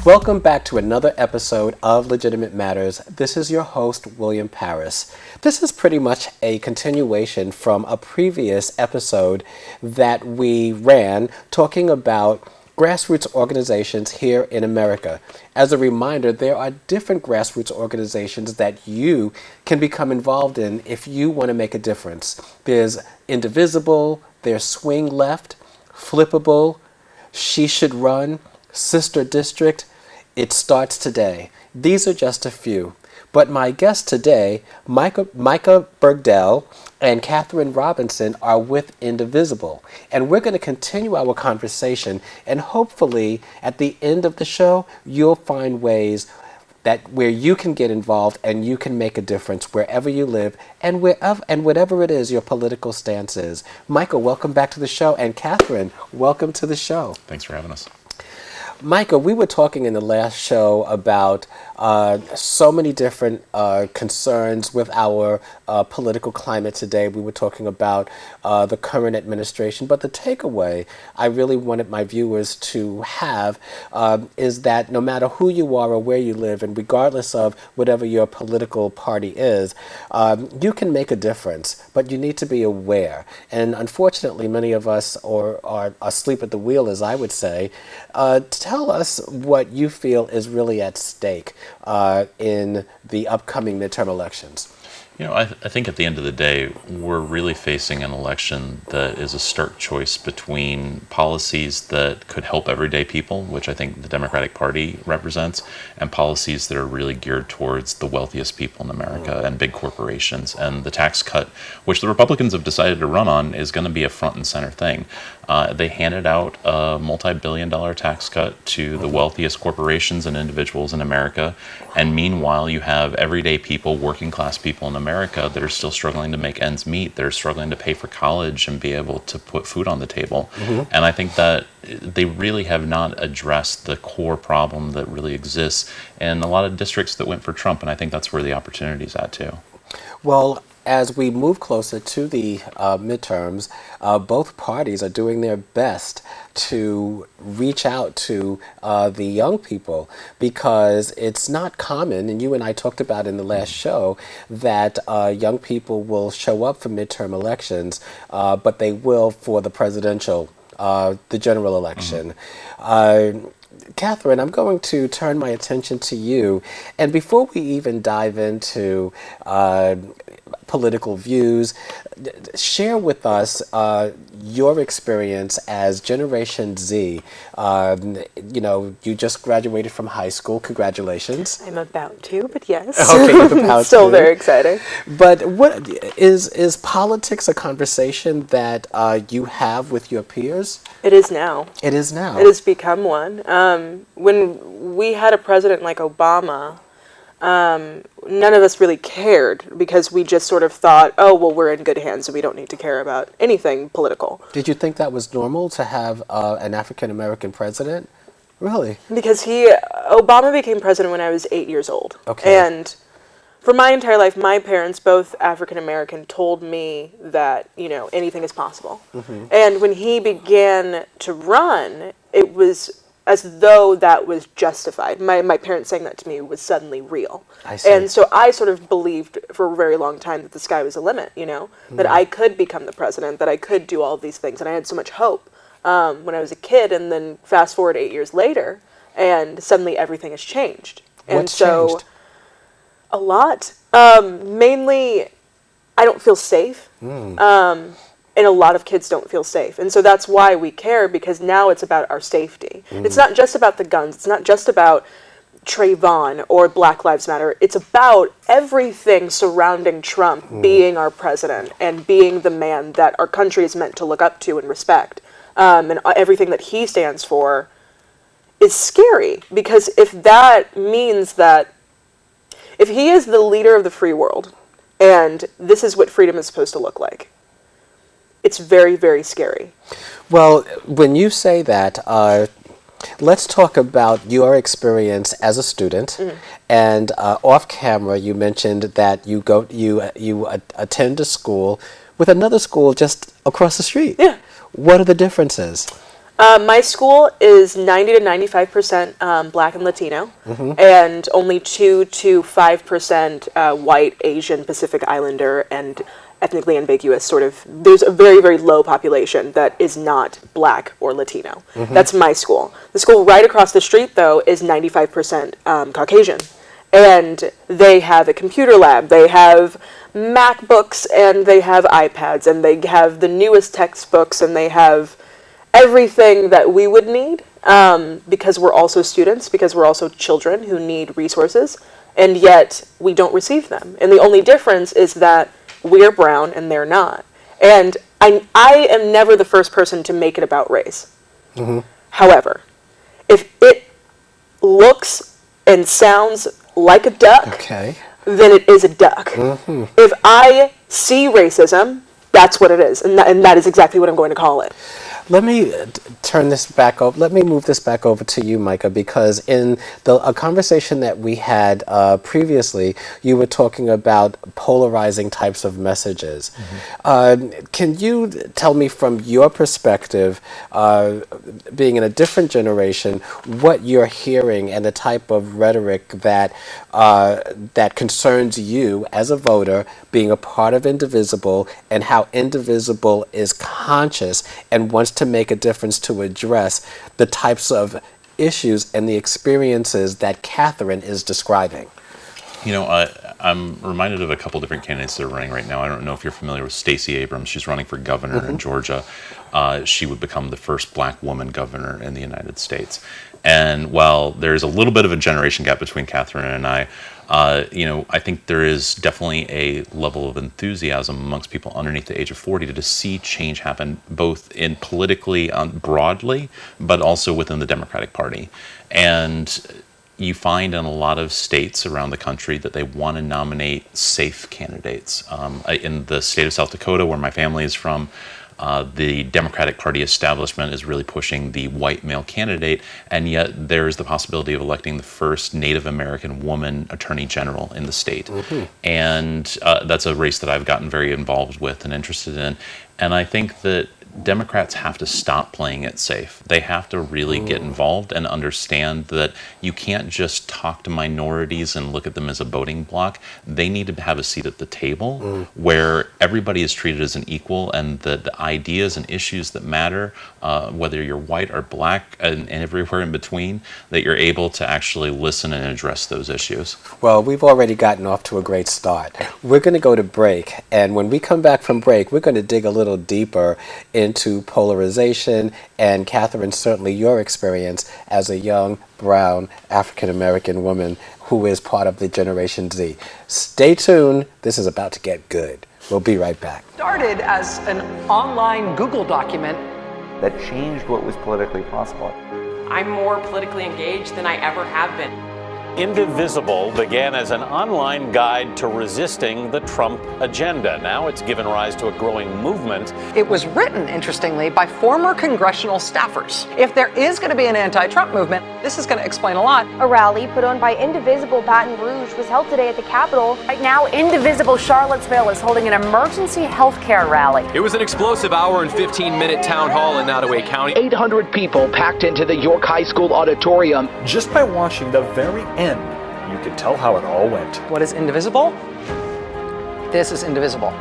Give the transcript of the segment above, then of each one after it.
Welcome back to another episode of Legitimate Matters. This is your host, William Paris. This is pretty much a continuation from a previous episode that we ran talking about grassroots organizations here in America. As a reminder, there are different grassroots organizations that you can become involved in if you want to make a difference. There's Indivisible, there's Swing Left, Flippable, She Should Run, Sister District. It starts today. These are just a few. But my guests today, Micah Bergdell and Catherine Robinson, are with Indivisible. And we're going to continue our conversation. And hopefully, at the end of the show, you'll find ways that where you can get involved and you can make a difference wherever you live and whatever it is your political stance is. Micah, welcome back to the show. And Catherine, welcome to the show. Thanks for having us. Micah, we were talking in the last show about so many different concerns with our political climate today. We were talking about the current administration, but the takeaway I really wanted my viewers to have is that no matter who you are or where you live, and regardless of whatever your political party is, you can make a difference, but you need to be aware. And unfortunately, many of us are asleep at the wheel, as I would say. Tell us what you feel is really at stake in the upcoming midterm elections. You know, I think at the end of the day, we're really facing an election that is a stark choice between policies that could help everyday people, which I think the Democratic Party represents, and policies that are really geared towards the wealthiest people in America and big corporations. And the tax cut, which the Republicans have decided to run on, is going to be a front and center thing. They handed out a multi-billion-dollar tax cut to the wealthiest corporations and individuals in America. And meanwhile, you have everyday people, working class people in America that are still struggling to make ends meet. They're struggling to pay for college and be able to put food on the table. And I think that they really have not addressed the core problem that really exists in a lot of districts that went for Trump. And I think that's where the opportunity is at, too. Well, as we move closer to the midterms, both parties are doing their best to reach out to the young people, because it's not common, and you and I talked about in the last show, that young people will show up for midterm elections, but they will for the presidential, the general election. Catherine, I'm going to turn my attention to you. And before we even dive into political views, share with us your experience as Generation Z. You just graduated from high school. Congratulations. I'm about to, but yes. Okay, you're about Still to. very exciting. But what is politics a conversation that you have with your peers? It is now. It is now. It has become one. When we had a president like Obama, none of us really cared, because we just sort of thought, oh, well, we're in good hands, so we don't need to care about anything political. Did you think that was normal to have an African-American president? Really? Because Obama became president when I was 8 years old. Okay. And for my entire life, my parents, both African-American, told me that, anything is possible. And when he began to run, it was as though that was justified. My parents saying that to me was suddenly real. I see. And so I sort of believed for a very long time that the sky was the limit, that I could become the president, that I could do all of these things. And I had so much hope when I was a kid, and then fast forward 8 years later, and suddenly everything has changed. What's changed? A lot. Mainly, I don't feel safe. And a lot of kids don't feel safe. And so that's why we care, because now it's about our safety. It's not just about the guns. It's not just about Trayvon or Black Lives Matter. It's about everything surrounding Trump being our president and being the man that our country is meant to look up to and respect. And everything that he stands for is scary, because if that means that if he is the leader of the free world and this is what freedom is supposed to look like, it's very, very scary. Well, when you say that, let's talk about your experience as a student. And off camera, you mentioned that you attend a school with another school just across the street. Yeah. What are the differences? My school is 90 to 95% Black and Latino, and only 2 to 5% white, Asian, Pacific Islander, and ethnically ambiguous sort of. There's a very, very low population that is not Black or Latino. That's my school. The school right across the street, though, is 95% Caucasian. And they have a computer lab, they have MacBooks, and they have iPads, and they have the newest textbooks, and they have everything that we would need, because we're also students, because we're also children who need resources, and yet we don't receive them. And the only difference is that we're brown and they're not. And I am never the first person to make it about race. However, if it looks and sounds like a duck, then it is a duck. If I see racism, that's what it is, and that is exactly what I'm going to call it. Let me turn this back over. Let me move this back over to you, Micah, because in a conversation that we had previously, you were talking about polarizing types of messages. Can you tell me from your perspective, being in a different generation, what you're hearing and the type of rhetoric that that concerns you as a voter, being a part of Indivisible, and how Indivisible is conscious and wants to make a difference to address the types of issues and the experiences that Catherine is describing? You know, I'm reminded of a couple different candidates that are running right now. I don't know if you're familiar with Stacey Abrams. She's running for governor in Georgia. She would become the first Black woman governor in the United States. And while there's a little bit of a generation gap between Catherine and I, I think there is definitely a level of enthusiasm amongst people underneath the age of 40 to see change happen, both in politically broadly, but also within the Democratic Party. And you find in a lot of states around the country that they want to nominate safe candidates. In the state of South Dakota, where my family is from, the Democratic Party establishment is really pushing the white male candidate, and yet there is the possibility of electing the first Native American woman attorney general in the state. And that's a race that I've gotten very involved with and interested in. And I think that Democrats have to stop playing it safe. They have to really get involved and understand that you can't just talk to minorities and look at them as a voting bloc. They need to have a seat at the table where everybody is treated as an equal, and that the ideas and issues that matter, whether you're white or Black and everywhere in between, that you're able to actually listen and address those issues. Well, we've already gotten off to a great start. We're going to go to break, and when we come back from break, we're going to dig a little deeper into polarization, and Catherine, certainly your experience as a young, brown, African-American woman who is part of the Generation Z. Stay tuned. This is about to get good. We'll be right back. Started as an online Google document that changed what was politically possible. I'm more politically engaged than I ever have been. Indivisible began as an online guide to resisting the Trump agenda. Now it's given rise to a growing movement. It was written, interestingly, by former congressional staffers. If there is going to be an anti-Trump movement, this is going to explain a lot. A rally put on by Indivisible Baton Rouge was held today at the Capitol. Right now, Indivisible Charlottesville is holding an emergency health care rally. It was an explosive hour and 15-minute town hall in Nottoway County. 800 people packed into the York High School auditorium. Just by watching the very end, you could tell how it all went. What is Indivisible? This is Indivisible.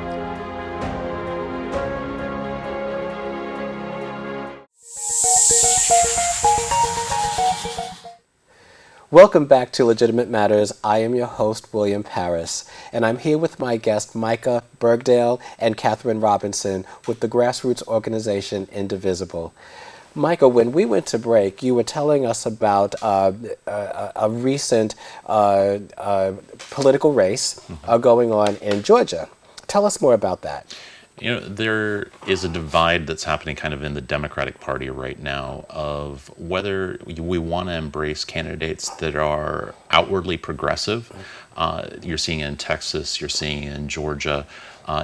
Welcome back to Legitimate Matters. I am your host, William Paris, and I'm here with my guest, Micah Bergdale and Catherine Robinson with the grassroots organization Indivisible. Micah, when we went to break, you were telling us about a recent political race going on in Georgia. Tell us more about that. There is a divide that's happening kind of in the Democratic Party right now of whether we want to embrace candidates that are outwardly progressive. You're seeing it in Texas, you're seeing it in Georgia.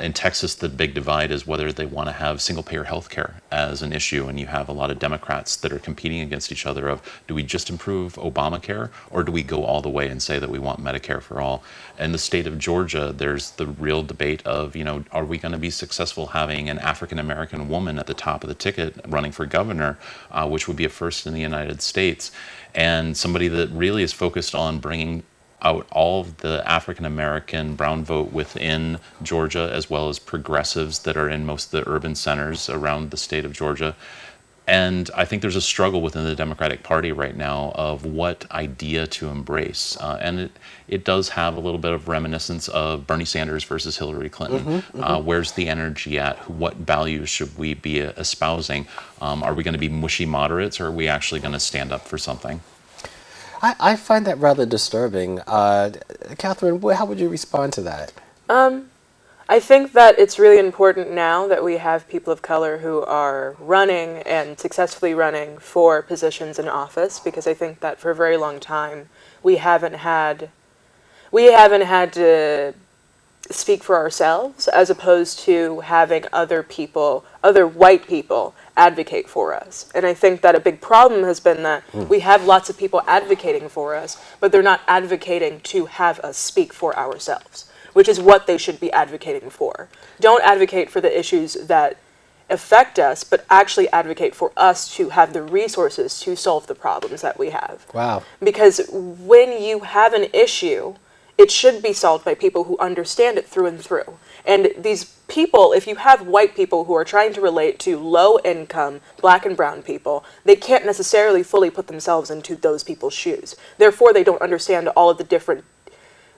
In Texas, the big divide is whether they want to have single-payer health care as an issue, and you have a lot of Democrats that are competing against each other of, do we just improve Obamacare, or do we go all the way and say that we want Medicare for all? In the state of Georgia, there's the real debate of, are we going to be successful having an African-American woman at the top of the ticket running for governor, which would be a first in the United States, and somebody that really is focused on bringing out all of the African-American brown vote within Georgia, as well as progressives that are in most of the urban centers around the state of Georgia. And I think there's a struggle within the Democratic Party right now of what idea to embrace. And it does have a little bit of reminiscence of Bernie Sanders versus Hillary Clinton. Where's the energy at? What values should we be espousing? Are we going to be mushy moderates, or are we actually going to stand up for something? I find that rather disturbing. Catherine, how would you respond to that? I think that it's really important now that we have people of color who are running and successfully running for positions in office, because I think that for a very long time we haven't had to speak for ourselves, as opposed to having other white people advocate for us. And I think that a big problem has been that we have lots of people advocating for us, but they're not advocating to have us speak for ourselves, which is what they should be advocating for. Don't advocate for the issues that affect us, but actually advocate for us to have the resources to solve the problems that we have. Wow. Because when you have an issue, it should be solved by people who understand it through and through. And these people, if you have white people who are trying to relate to low-income black and brown people, they can't necessarily fully put themselves into those people's shoes. Therefore, they don't understand all of the different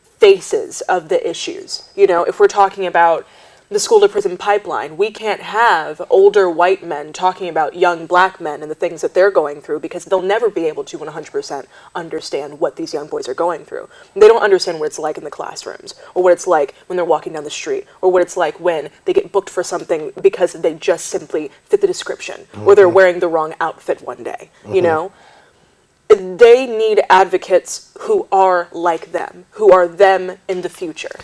faces of the issues. If we're talking about the school-to-prison pipeline, we can't have older white men talking about young black men and the things that they're going through, because they'll never be able to 100% understand what these young boys are going through. They don't understand what it's like in the classrooms, or what it's like when they're walking down the street, or what it's like when they get booked for something because they just simply fit the description, or they're wearing the wrong outfit one day, They need advocates who are like them, who are them in the future,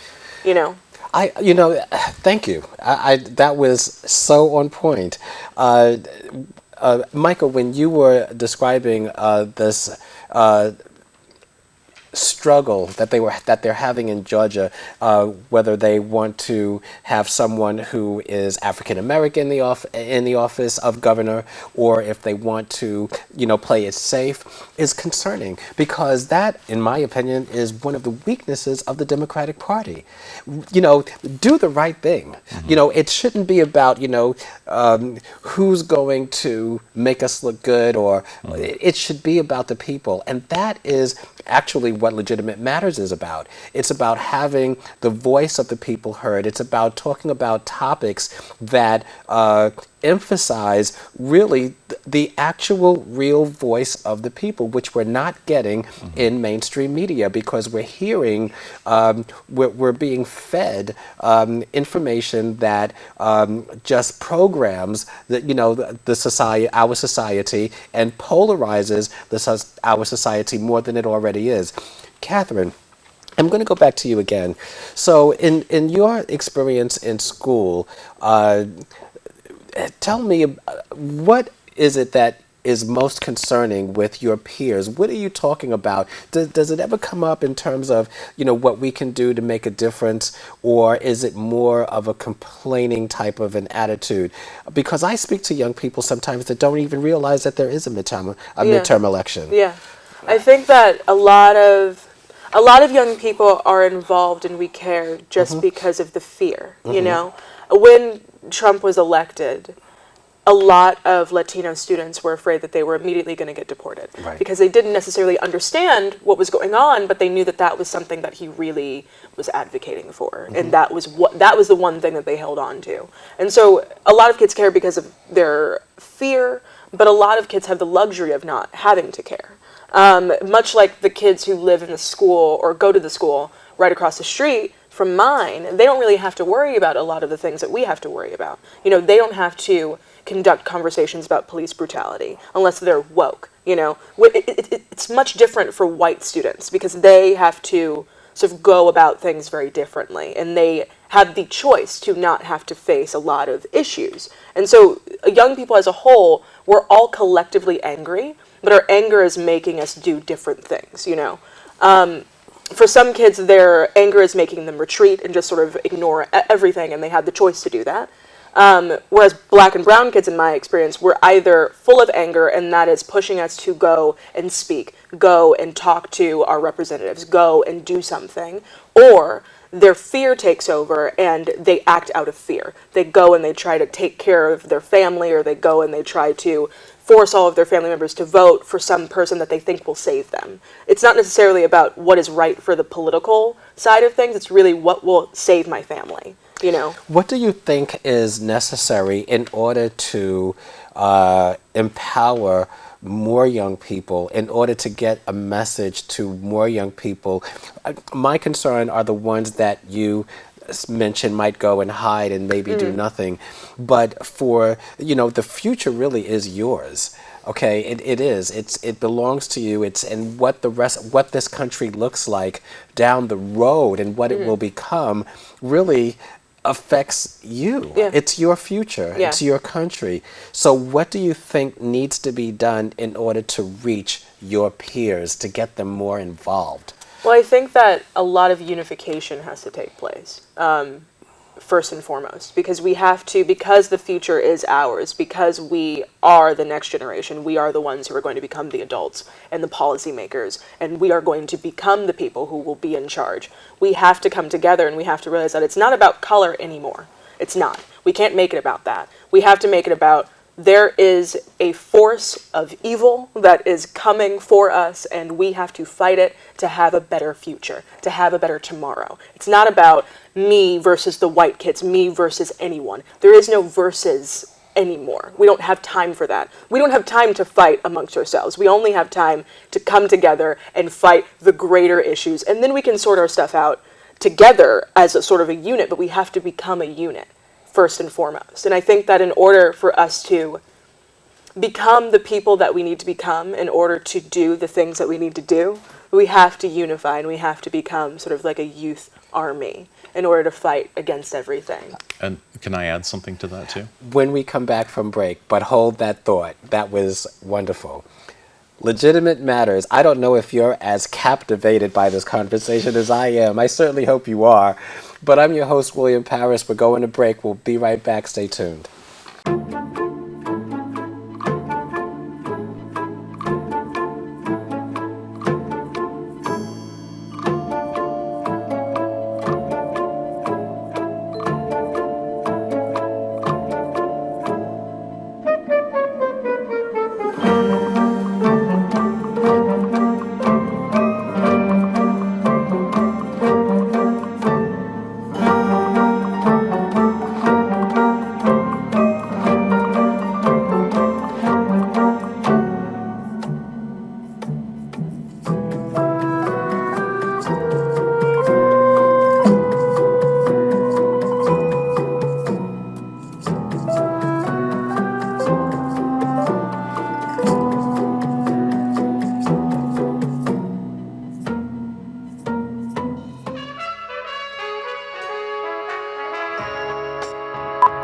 Thank you. That was so on point. Michael, when you were describing this struggle that they're having in Georgia, whether they want to have someone who is African American in the office of governor, or if they want to play it safe, is concerning, because that, in my opinion, is one of the weaknesses of the Democratic Party. Do the right thing. It shouldn't be about who's going to make us look good, or it should be about the people, and that is actually what Legitimate Matters is about. It's about having the voice of the people heard. It's about talking about topics that emphasize really the actual real voice of the people, which we're not getting in mainstream media, because we're hearing, we're being fed information that just programs that the society, our society, and polarizes our society more than it already is. Catherine, I'm going to go back to you again. So in your experience in school, tell me, what is it that is most concerning with your peers? What are you talking about? Does it ever come up in terms of, what we can do to make a difference, or is it more of a complaining type of an attitude? Because I speak to young people sometimes that don't even realize that there is a midterm election. Yeah. I think that a lot of young people are involved and we care just because of the fear, When Trump was elected, a lot of Latino students were afraid that they were immediately going to get deported, because they didn't necessarily understand what was going on, but they knew that that was something that he really was advocating for, and that was the one thing that they held on to. And so a lot of kids care because of their fear, but a lot of kids have the luxury of not having to care. Much like the kids who live in the school or go to the school right across the street, from mine, they don't really have to worry about a lot of the things that we have to worry about. You know, they don't have to conduct conversations about police brutality unless they're woke. You know, it's much different for white students because they have to sort of go about things very differently, and they have the choice to not have to face a lot of issues. And so young people as a whole, we're all collectively angry, but our anger is making us do different things, you know. For some kids, their anger is making them retreat and just sort of ignore everything, and they had the choice to do that. Whereas black and brown kids, in my experience, were either full of anger, and that is pushing us to go and speak, go and talk to our representatives, go and do something, or their fear takes over and they act out of fear. They go and they try to take care of their family, or they go and they try to force all of their family members to vote for some person that they think will save them. It's not necessarily about what is right for the political side of things, it's really what will save my family. You know. What do you think is necessary in order to empower more young people, in order to get a message to more young people? My concern are the ones that you mentioned might go and hide and maybe do nothing. But for, you know, the future really is yours. Okay, it is. It belongs to you. And what this country looks like down the road and what it will become really affects you. Yeah. It's your future. Yeah. It's your country. So what do you think needs to be done in order to reach your peers, to get them more involved? Well, I think that a lot of unification has to take place, first and foremost, because we have to, because the future is ours, because we are the next generation, we are the ones who are going to become the adults and the policymakers, and we are going to become the people who will be in charge. We have to come together, and we have to realize that it's not about color anymore. It's not. We can't make it about that. We have to make it about there is a force of evil that is coming for us, and we have to fight it to have a better future, to have a better tomorrow. It's not about me versus the white kids, me versus anyone. There is no versus anymore. We don't have time for that. We don't have time to fight amongst ourselves. We only have time to come together and fight the greater issues, and then we can sort our stuff out together as a sort of a unit, but we have to become a unit first and foremost. And I think that in order for us to become the people that we need to become, in order to do the things that we need to do, we have to unify, and we have to become sort of like a youth army in order to fight against everything. And can I add something to that too? When we come back from break, but hold that thought. That was wonderful. Legitimate Matters. I don't know if you're as captivated by this conversation as I am. I certainly hope you are. But I'm your host, William Paris. We're going to break. We'll be right back. Stay tuned.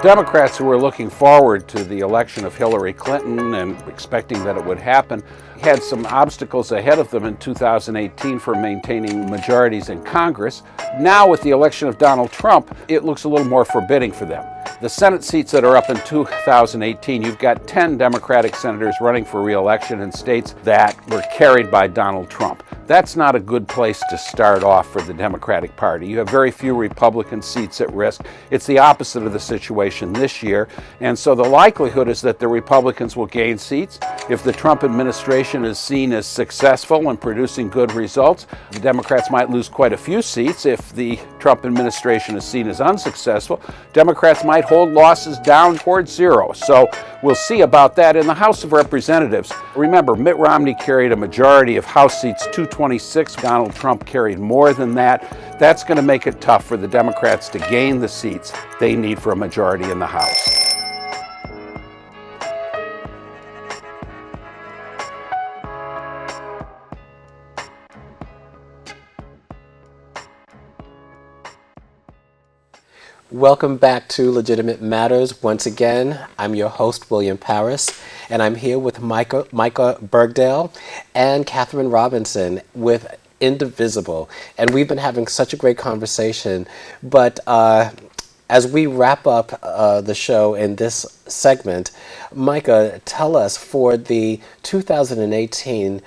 Democrats who were looking forward to the election of Hillary Clinton and expecting that it would happen had some obstacles ahead of them in 2018 for maintaining majorities in Congress. Now with the election of Donald Trump, it looks a little more forbidding for them. The Senate seats that are up in 2018, you've got 10 Democratic senators running for re-election in states that were carried by Donald Trump. That's not a good place to start off for the Democratic Party. You have very few Republican seats at risk. It's the opposite of the situation this year. And so the likelihood is that the Republicans will gain seats. If the Trump administration administration is seen as successful in producing good results. The Democrats might lose quite a few seats. If the Trump administration is seen as unsuccessful, Democrats might hold losses down towards zero. So we'll see about that in the House of Representatives. Remember, Mitt Romney carried a majority of House seats, 226. Donald Trump carried more than that. That's going to make it tough for the Democrats to gain the seats they need for a majority in the House. Welcome back to Legitimate Matters. Once again, I'm your host, William Paris, and I'm here with Micah Bergdale and Catherine Robinson with Indivisible. And we've been having such a great conversation, but as we wrap up the show in this segment, Micah, tell us, for the 2018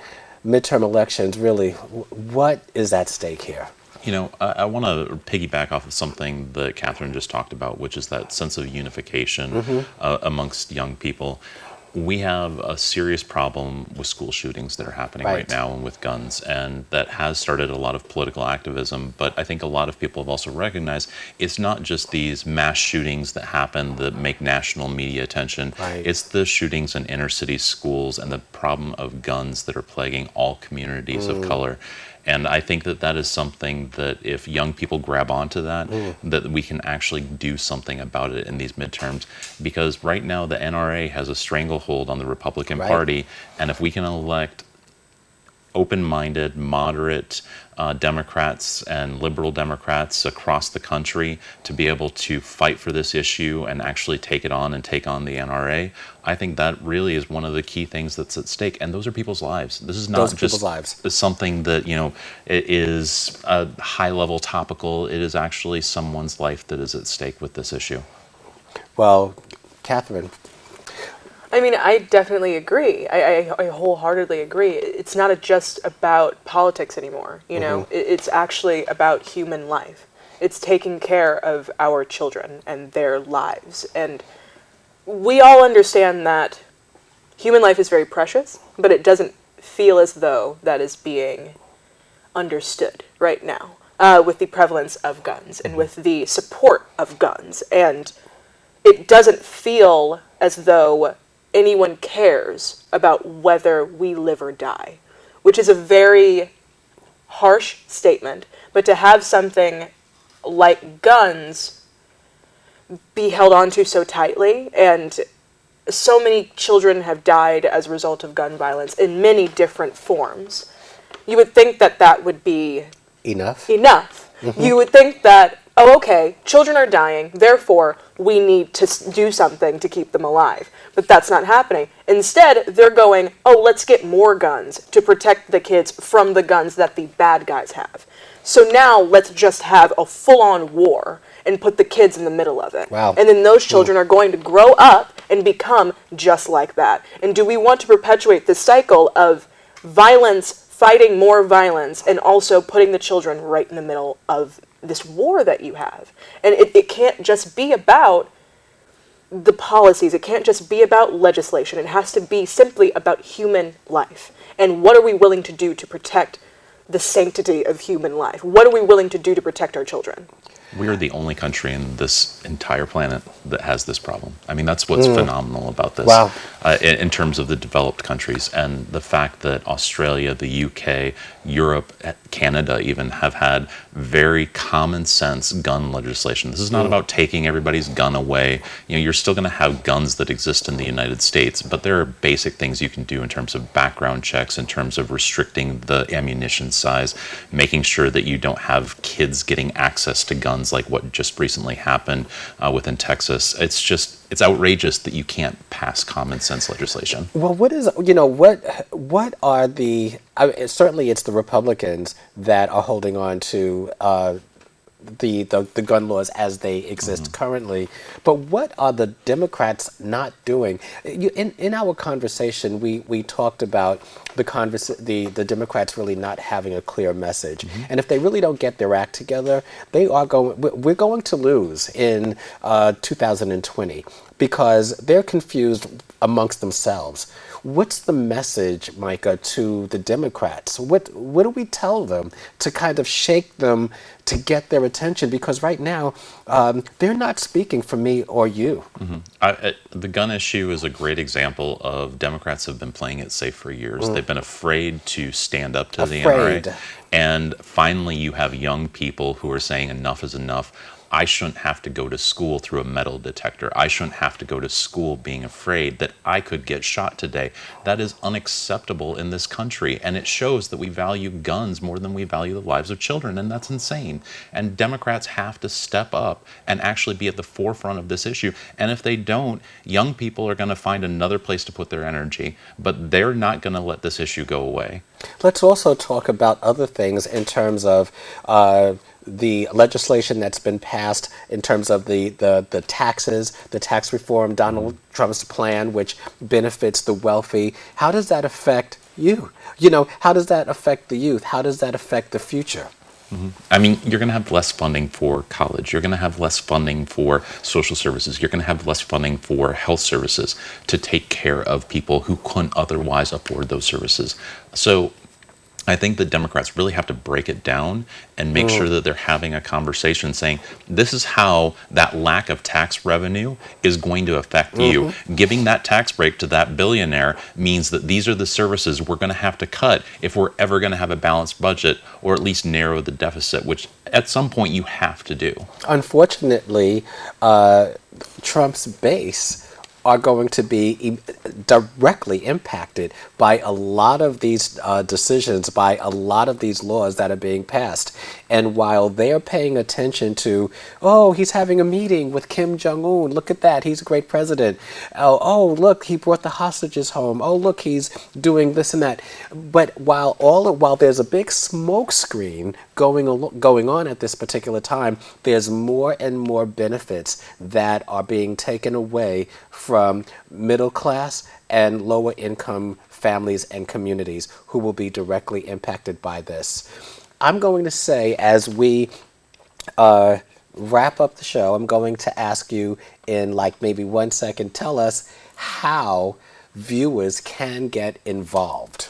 midterm elections, really, what is at stake here? You know, I want to piggyback off of something that Catherine just talked about, which is that sense of unification amongst young people. We have a serious problem with school shootings that are happening right now and with guns, and that has started a lot of political activism. But I think a lot of people have also recognized it's not just these mass shootings that happen that make national media attention. It's the shootings in inner city schools and the problem of guns that are plaguing all communities of color. And I think that that is something that if young people grab onto that, that we can actually do something about it in these midterms. Because right now the NRA has a stranglehold on the Republican Party, and if we can elect open-minded, moderate Democrats and liberal Democrats across the country to be able to fight for this issue and actually take it on and take on the NRA, I think that really is one of the key things that's at stake. And those are people's lives. This is not just something that, you know, it is a high-level topical. It is actually someone's life that is at stake with this issue. Well, Catherine. I mean, I definitely agree. I wholeheartedly agree. It's not just about politics anymore, you know? It's actually about human life. It's taking care of our children and their lives. And we all understand that human life is very precious, but it doesn't feel as though that is being understood right now with the prevalence of guns and with the support of guns. And it doesn't feel as though anyone cares about whether we live or die, which is a very harsh statement, but to have something like guns be held onto so tightly, and so many children have died as a result of gun violence in many different forms, you would think that that would be enough. You would think that, oh, okay, children are dying, therefore we need to do something to keep them alive. But that's not happening. Instead, they're going, oh, let's get more guns to protect the kids from the guns that the bad guys have. So now let's just have a full-on war and put the kids in the middle of it. Wow. And then those children are going to grow up and become just like that. And do we want to perpetuate this cycle of violence, fighting more violence, and also putting the children right in the middle of this war that you have? And it can't just be about the policies. It can't just be about legislation. It has to be simply about human life. And what are we willing to do to protect the sanctity of human life? What are we willing to do to protect our children? We are the only country in this entire planet that has this problem. I mean, that's what's phenomenal about this. Wow. In terms of the developed countries, and the fact that Australia, the UK, Europe, Canada even have had very common sense gun legislation. This is not about taking everybody's gun away. You know, you're still going to have guns that exist in the United States, but there are basic things you can do in terms of background checks, in terms of restricting the ammunition size, making sure that you don't have kids getting access to guns like what just recently happened within Texas. It's outrageous that you can't pass common sense legislation. Well, what are the, certainly it's the Republicans that are holding on to the gun laws as they exist currently, but what are the Democrats not doing? In our conversation, we talked about the Democrats really not having a clear message, and if they really don't get their act together, we're going to lose in 2020 because they're confused amongst themselves. What's the message, Micah, to the Democrats? What do we tell them to kind of shake them to get their attention? Because right now, they're not speaking for me or you. The gun issue is a great example of Democrats have been playing it safe for years. They've been afraid to stand up to the NRA. And finally, you have young people who are saying enough is enough. I shouldn't have to go to school through a metal detector. I shouldn't have to go to school being afraid that I could get shot today. That is unacceptable in this country, and it shows that we value guns more than we value the lives of children, and that's insane. And Democrats have to step up and actually be at the forefront of this issue. And if they don't, young people are going to find another place to put their energy, but they're not going to let this issue go away. Let's also talk about other things in terms of the legislation that's been passed in terms of the taxes, the tax reform, Donald Trump's plan, which benefits the wealthy. How does that affect you? How does that affect the youth? How does that affect the future? I mean, you're going to have less funding for college. You're going to have less funding for social services. You're going to have less funding for health services to take care of people who couldn't otherwise afford those services. So I think the Democrats really have to break it down and make sure that they're having a conversation saying, this is how that lack of tax revenue is going to affect you. Giving that tax break to that billionaire means that these are the services we're going to have to cut if we're ever going to have a balanced budget, or at least narrow the deficit, which at some point you have to do. Unfortunately, Trump's base are going to be directly impacted by a lot of these decisions, by a lot of these laws that are being passed. And while they're paying attention to, oh, he's having a meeting with Kim Jong-un, look at that, he's a great president. Oh, look, he brought the hostages home. Oh, look, he's doing this and that. But while there's a big smoke screen going on at this particular time, there's more and more benefits that are being taken away from middle class and lower income families and communities who will be directly impacted by this. I'm going to say, as we wrap up the show, I'm going to ask you in maybe 1 second, tell us how viewers can get involved.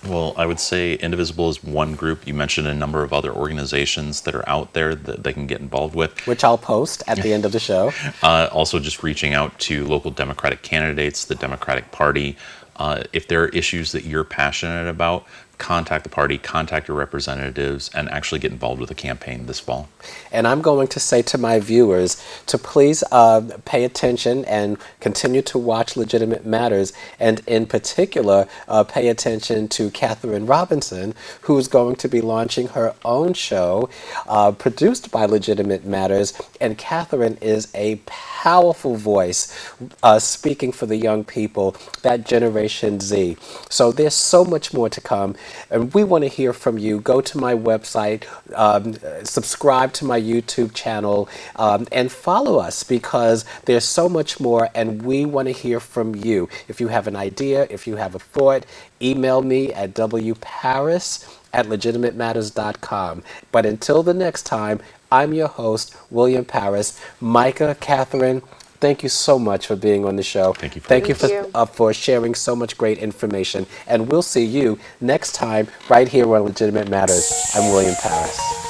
Well, I would say Indivisible is one group. You mentioned a number of other organizations that are out there that they can get involved with, which I'll post at the end of the show. Also, just reaching out to local Democratic candidates, the Democratic Party. If there are issues that you're passionate about, contact the party, contact your representatives, and actually get involved with the campaign this fall. And I'm going to say to my viewers to please pay attention and continue to watch Legitimate Matters, and in particular, pay attention to Catherine Robinson, who's going to be launching her own show produced by Legitimate Matters. And Catherine is a powerful voice speaking for the young people, that Generation Z. So there's so much more to come. And we want to hear from you. Go to my website, subscribe to my YouTube channel, and follow us, because there's so much more and we want to hear from you. If you have an idea, if you have a thought, email me at wparis@legitimatematters.com. But until the next time, I'm your host, William Paris. Micah, Catherine, thank you so much for being on the show. Thank you. Thank you for sharing so much great information. And we'll see you next time right here on Legitimate Matters. I'm William Paris.